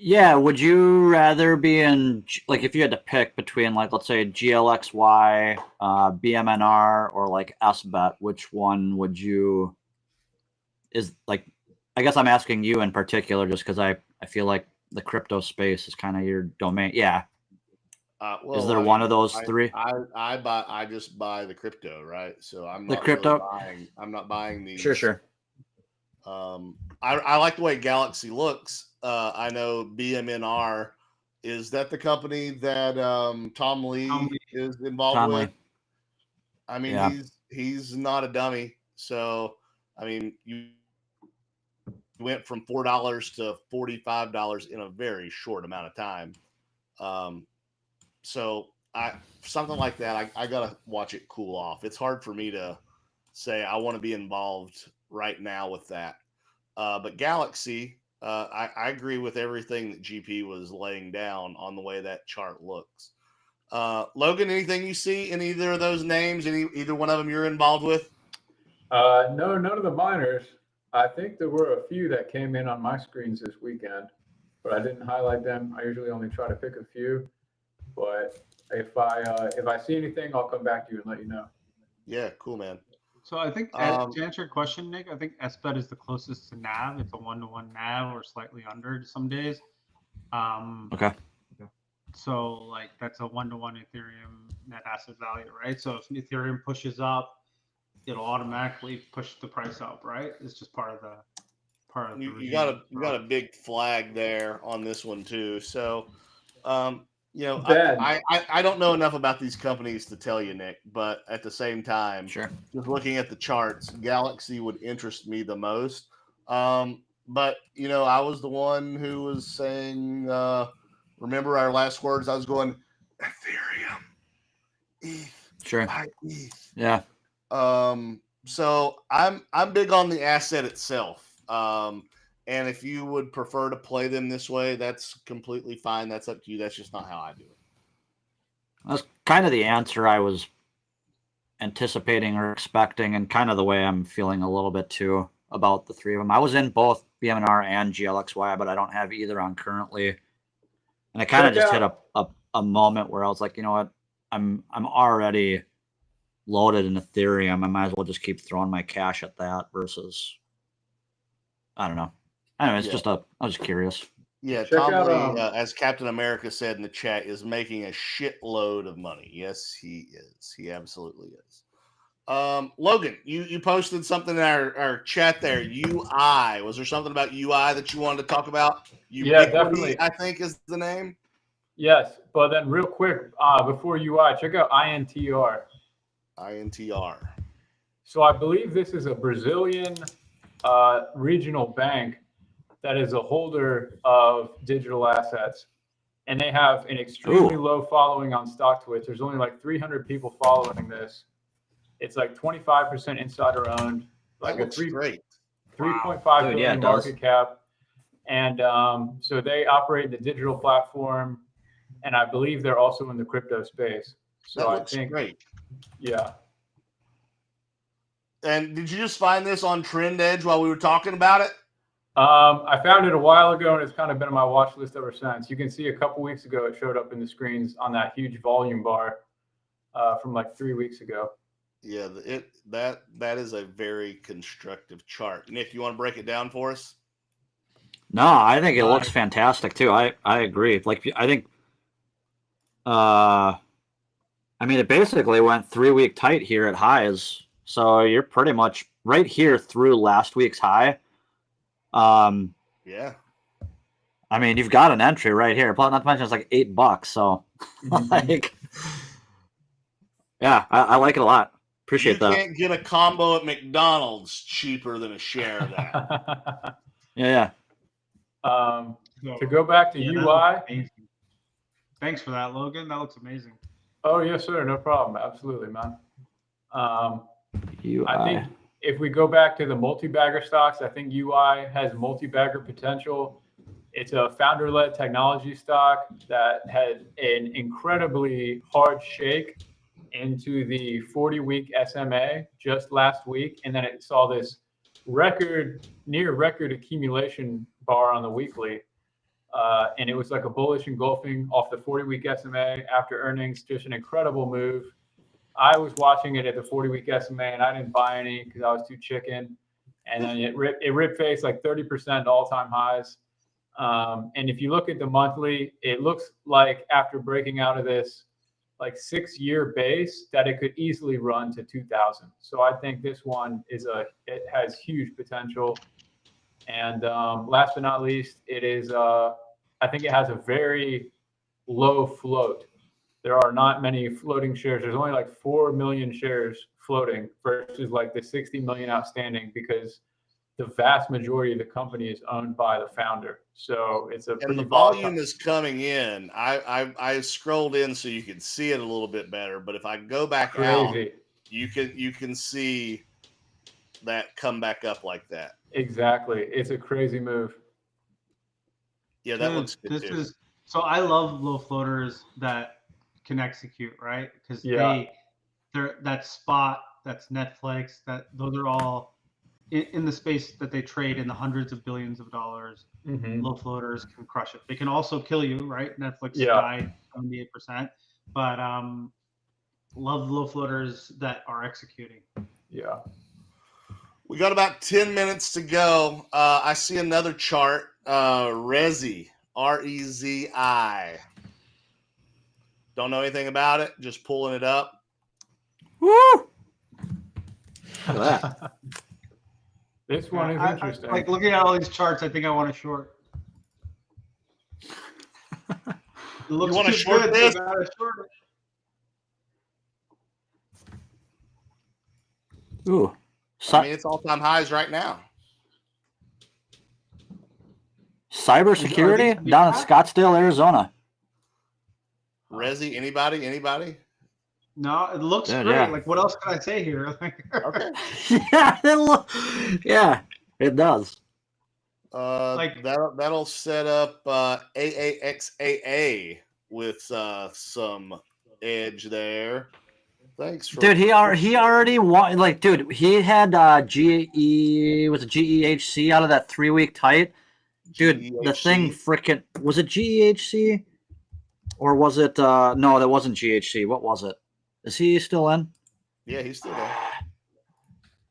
Yeah, would you rather be in, like, if you had to pick between, like, let's say GLXY, BMNR, or like SBET, which one would you, I guess I'm asking you in particular just because I feel like the crypto space is kind of your domain. Yeah. Is there one of those three? I just buy the crypto, right? So I'm not the crypto. Really I'm not buying these. Sure. I like the way Galaxy looks. I know BMNR, is that the company that Tom Lee is involved with? I mean, he's not a dummy. So I mean, you went from $4 to $45 in a very short amount of time. So something like that, I gotta watch it cool off. It's hard for me to say I want to be involved right now with that. But Galaxy, I agree with everything that GP was laying down on the way that chart looks. Logan, anything you see in either of those names? Either one of them you're involved with? No, none of the miners. I think there were a few that came in on my screens this weekend, but I didn't highlight them. I usually only try to pick a few. But If I see anything, I'll come back to you and let you know. Yeah, cool, man. So I think to answer your question, Nick, I think SBET is the closest to NAV. It's a 1-to-1 NAV or slightly under some days. Okay. So like that's a 1-to-1 Ethereum net asset value, right? So if Ethereum pushes up, it'll automatically push the price up, right? It's just part of the You got a big flag there on this one too. So, you know, I don't know enough about these companies to tell you, Nick, but at the same time, Sure. just looking at the charts, Galaxy would interest me the most. But you know, I was the one who was saying, remember our last words? I was going Ethereum, ETH, Sure. ETH. Yeah. So I'm big on the asset itself. And if you would prefer to play them this way, that's completely fine. That's up to you. That's just not how I do it. That's kind of the answer I was anticipating or expecting, and kind of the way I'm feeling a little bit too about the three of them. I was in both BMNR and GLXY, but I don't have either on currently. And I kind of just hit a moment where I was like, you know what, I'm already loaded in Ethereum. I might as well just keep throwing my cash at that versus, I don't know. Anyway, it's I was just curious. Yeah, Tom Lee, as Captain America said in the chat, is making a shitload of money. Yes, he is. He absolutely is. Logan, you posted something in our chat there. UI. Was there something about UI that you wanted to talk about? Yeah, definitely. I think is the name. Yes, but then real quick, before UI, check out INTR. INTR. So I believe this is a Brazilian regional bank that is a holder of digital assets, and they have an extremely low following on Stocktwits. There's only like 300 people following this. It's like 25% insider owned, like that looks great. 3.5 billion market cap, and so they operate the digital platform, and I believe they're also in the crypto space. So that looks great. Yeah. And did you just find this on Trend Edge while we were talking about it? I found it a while ago, and it's kind of been on my watch list ever since. You can see a couple weeks ago it showed up in the screens on that huge volume bar from like 3 weeks ago. Yeah, that is a very constructive chart. Nick, you want to break it down for us? No, I think it looks fantastic too. I agree. Like I think, I mean, it basically went 3-week tight here at highs. So you're pretty much right here through last week's high. Yeah. I mean, you've got an entry right here. Not to mention it's like $8. So, like, yeah, I like it a lot. Appreciate that. You can't get a combo at McDonald's cheaper than a share of that. Yeah. To go back to UI. Thanks for that, Logan. That looks amazing. Oh, yes, sir. No problem. Absolutely, man. UI. I think if we go back to the multi-bagger stocks, I think UI has multi-bagger potential. It's a founder-led technology stock that had an incredibly hard shake into the 40-week SMA just last week, and then it saw this near record accumulation bar on the weekly, and it was like a bullish engulfing off the 40-week SMA after earnings. Just an incredible move. I was watching it at the 40-week SMA, and I didn't buy any because I was too chicken. And then it ripped face like 30% all-time highs. And if you look at the monthly, it looks like after breaking out of this like 6-year base that it could easily run to 2,000. So I think this one it has huge potential. And last but not least, I think it has a very low float. There are not many floating shares. There's only like 4 million shares floating versus like the 60 million outstanding, because the vast majority of the company is owned by the founder. So it's and the volume is coming in. I scrolled in so you can see it a little bit better, but if I go back out, you can see that come back up like that. Exactly. It's a crazy move. Yeah, that looks good too. So I love low floaters that can execute, right? Because they're that spot, that's Netflix, those are all in the space that they trade in the hundreds of billions of dollars. Low floaters can crush it. They can also kill you, right? Netflix died 78%, but love low floaters that are executing. Yeah. We got about 10 minutes to go. I see another chart. Rezi, R-E-Z-I. Don't know anything about it. Just pulling it up. Woo! Look at that. This one is interesting. Like looking at all these charts, I think I want to short. It looks wanna too short good, this? so I gotta short it. Ooh. I mean, it's all-time highs right now. Cybersecurity down in Scottsdale, Arizona. Rezi, anybody? No, it looks Yeah, great. yeah. Like, what else can I say here? Okay. Yeah, it does. Like- that'll set up AAXAA with some edge there. Thanks for Dude, he already won. Like, dude, he had GEHC out of that 3-week tight. Dude, the thing freaking was it GEHC or was it no, that wasn't GHC. What was it? Is he still in? Yeah, he's still there.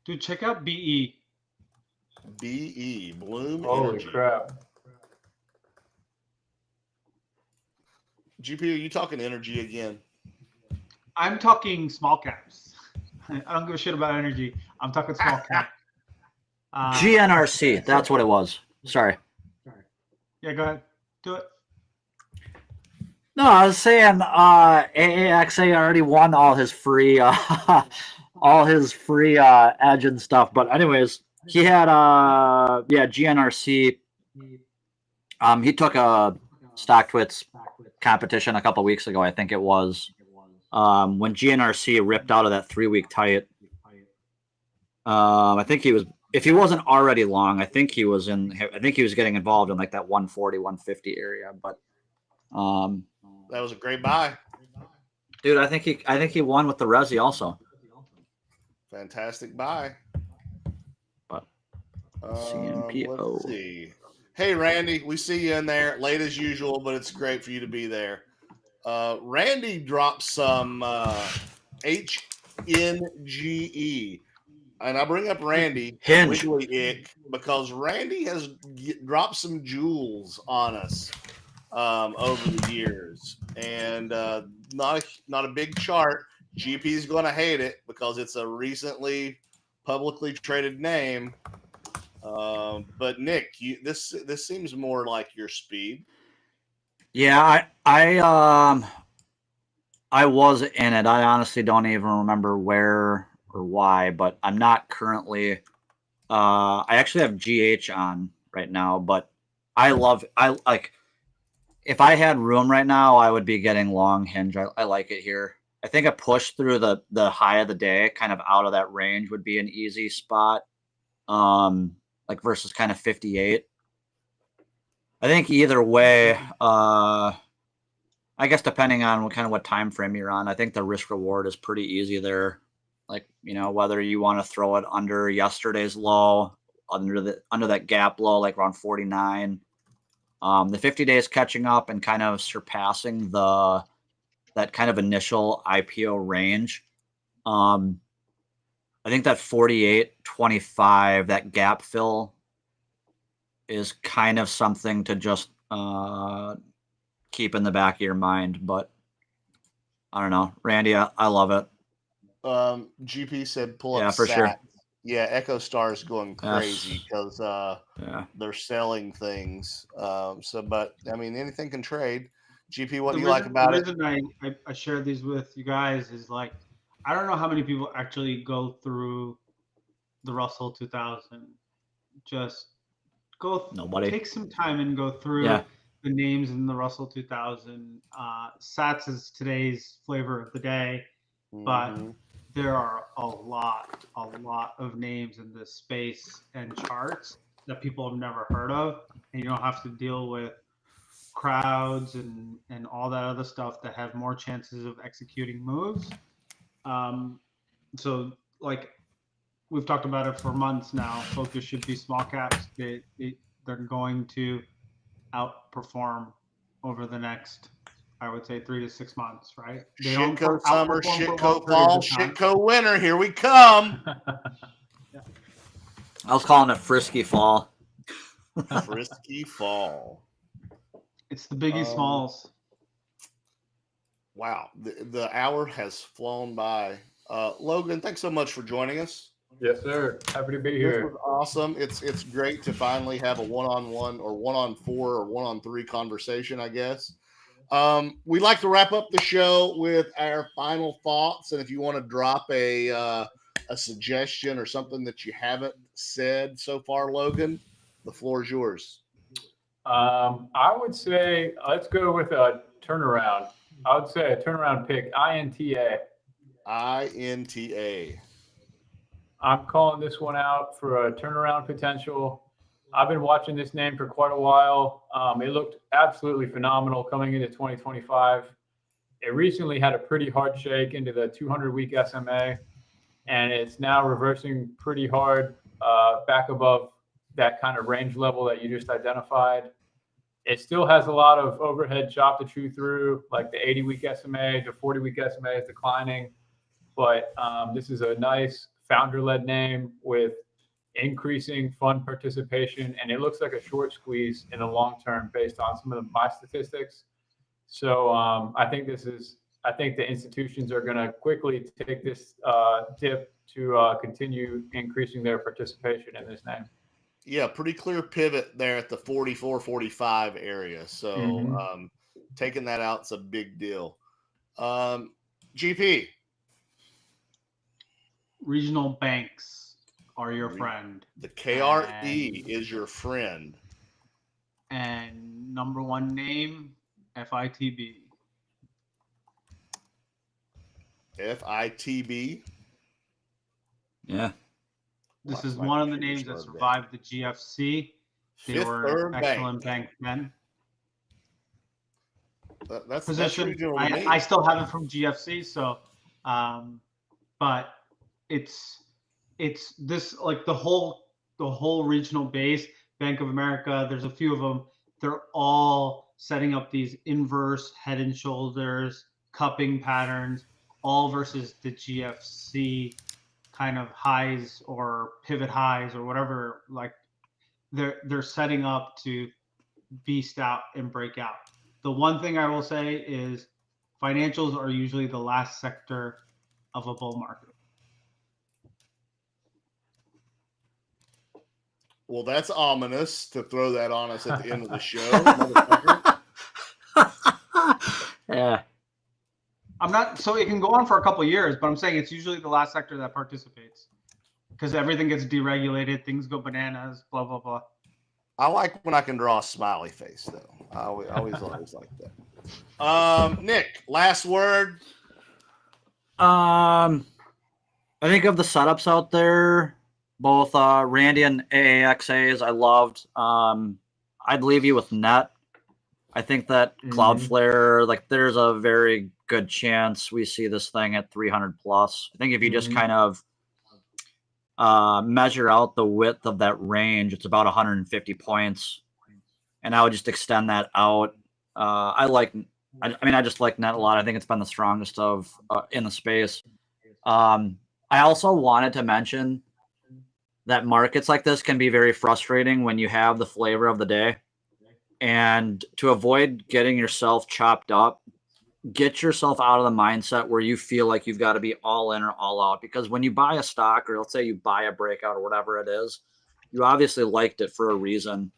Dude, check out BE. BE, Bloom Holy Energy. crap. GP, are you talking energy again? I'm talking small caps. I don't give a shit about energy. I'm talking small cap. GNRC. That's what it was. Sorry. Yeah, go ahead. Do it. No, I was saying AAXA already won all his free edge and stuff. But anyways, he had GNRC. He took a Stocktwits competition a couple weeks ago, I think it was, when GNRC ripped out of that 3-week tight. I think he was, if he wasn't already long, I think he was getting involved in like that 140, 150 area. But that was a great buy. Dude, I think he won with the Resi also. Fantastic buy. But CNPO. Let's see. Hey, Randy, we see you in there late as usual, but it's great for you to be there. Randy dropped some HNGE. And I bring up Randy Wiggly Ick because Randy has dropped some jewels on us over the years, and not a big chart. GP is going to hate it because it's a recently publicly traded name. But Nick, this seems more like your speed. Yeah, I was in it. I honestly don't even remember where or why, but I'm not currently. I actually have GH on right now, but I like. If I had room right now, I would be getting long hinge. I like it here. I think a push through the high of the day, kind of out of that range, would be an easy spot. Like versus kind of 58. I think either way, I guess depending on what time frame you're on, I think the risk reward is pretty easy there. Like, whether you want to throw it under yesterday's low, under that gap low, like around 49. The 50 days catching up and kind of surpassing that kind of initial IPO range. I think that 48.25, that gap fill, is kind of something to just keep in the back of your mind. But I don't know, Randy, I love it. GP said pull up. Yeah, for sure. Yeah, Echo Star is going crazy because they're selling things. But I mean, anything can trade. GP, what do you like about it? The reason I share these with you guys is like, I don't know how many people actually go through the Russell 2000. Just Nobody. Take some time and go through the names in the Russell 2000. Sats is today's flavor of the day, but there are a lot of names in this space and charts that people have never heard of, and you don't have to deal with crowds and all that other stuff that have more chances of executing moves. So like we've talked about it for months now, focus should be small caps. They're going to outperform over the next I would say 3 to 6 months, right? They Shitco summer, outperform for shitco long fall, periods of time. shitco winter. Here we come. I was calling it frisky fall. Frisky fall. It's the biggie smalls. Wow, the hour has flown by. Logan, thanks so much for joining us. Yes, sir. Happy to be This here. was awesome. It's great to finally have a one-on-one or one-on-four or one-on-three conversation, I guess. We like to wrap up the show with our final thoughts, and if you want to drop a suggestion or something that you haven't said so far, Logan, the floor is yours. I would say let's go with a turnaround. I would say a turnaround pick, INTA. INTA. I'm calling this one out for a turnaround potential. I've been watching this name for quite a while. It looked absolutely phenomenal coming into 2025. It recently had a pretty hard shake into the 200-week SMA, and it's now reversing pretty hard back above that kind of range level that you just identified. It still has a lot of overhead chop to chew through, like the 80-week SMA, the 40-week SMA is declining. But this is a nice founder-led name with increasing fund participation, and it looks like a short squeeze in the long term based on some of my statistics. So I think the institutions are going to quickly take this dip to continue increasing their participation in this name. Yeah, pretty clear pivot there at the 44, 45 area. So taking that out is a big deal. GP. Regional banks are your friend. The KRE is your friend. And number one name, FITB. FITB. Yeah. This is one of the names that survived the GFC. They were excellent bank then. That's position. I still have it from GFC, so but it's this, like the whole regional base, Bank of America, there's a few of them. They're all setting up these inverse head and shoulders cupping patterns, all versus the GFC kind of highs or pivot highs or whatever. Like they're setting up to beast out and break out. The one thing I will say is financials are usually the last sector of a bull market. Well, that's ominous to throw that on us at the end of the show. Yeah. I'm not, so it can go on for a couple of years, but I'm saying it's usually the last sector that participates because everything gets deregulated, things go bananas, blah, blah, blah. I like when I can draw a smiley face, though. I always like that. Nick, last word. I think of the setups out there, both Randy and AAXAs I loved. I'd leave you with Net. I think that Cloudflare, like there's a very good chance we see this thing at 300 plus. I think if you just kind of measure out the width of that range, it's about 150 points. And I would just extend that out. I just like Net a lot. I think it's been the strongest of in the space. I also wanted to mention that markets like this can be very frustrating when you have the flavor of the day. And to avoid getting yourself chopped up, get yourself out of the mindset where you feel like you've got to be all in or all out. Because when you buy a stock, or let's say you buy a breakout or whatever it is, you obviously liked it for a reason.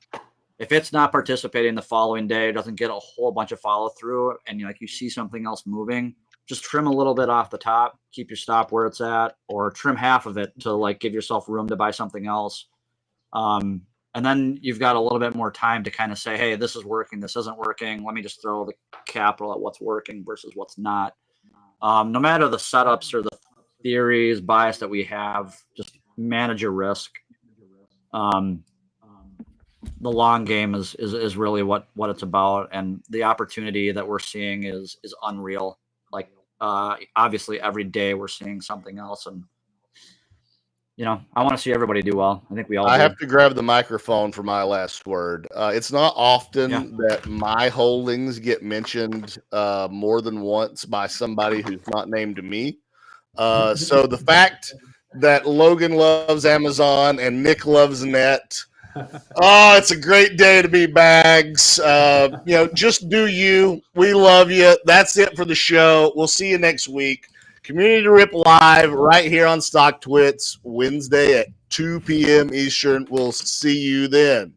If it's not participating the following day, it doesn't get a whole bunch of follow through, and you see something else moving, just trim a little bit off the top, keep your stop where it's at, or trim half of it to give yourself room to buy something else. And then you've got a little bit more time to kind of say, hey, this is working, this isn't working. Let me just throw the capital at what's working versus what's not. No matter the setups or the theories, bias that we have, just manage your risk. The long game is really what it's about. And the opportunity that we're seeing is unreal. Obviously every day we're seeing something else. And I want to see everybody do well. I think we all I do. have to grab the microphone for my last word. It's not often that my holdings get mentioned more than once by somebody who's not named me. So the fact that Logan loves Amazon and Nick loves Net. Oh, it's a great day to be bags. Just do you. We love you. That's it for the show. We'll see you next week. Community Rip Live right here on Stocktwits, Wednesday at 2 p.m. Eastern. We'll see you then.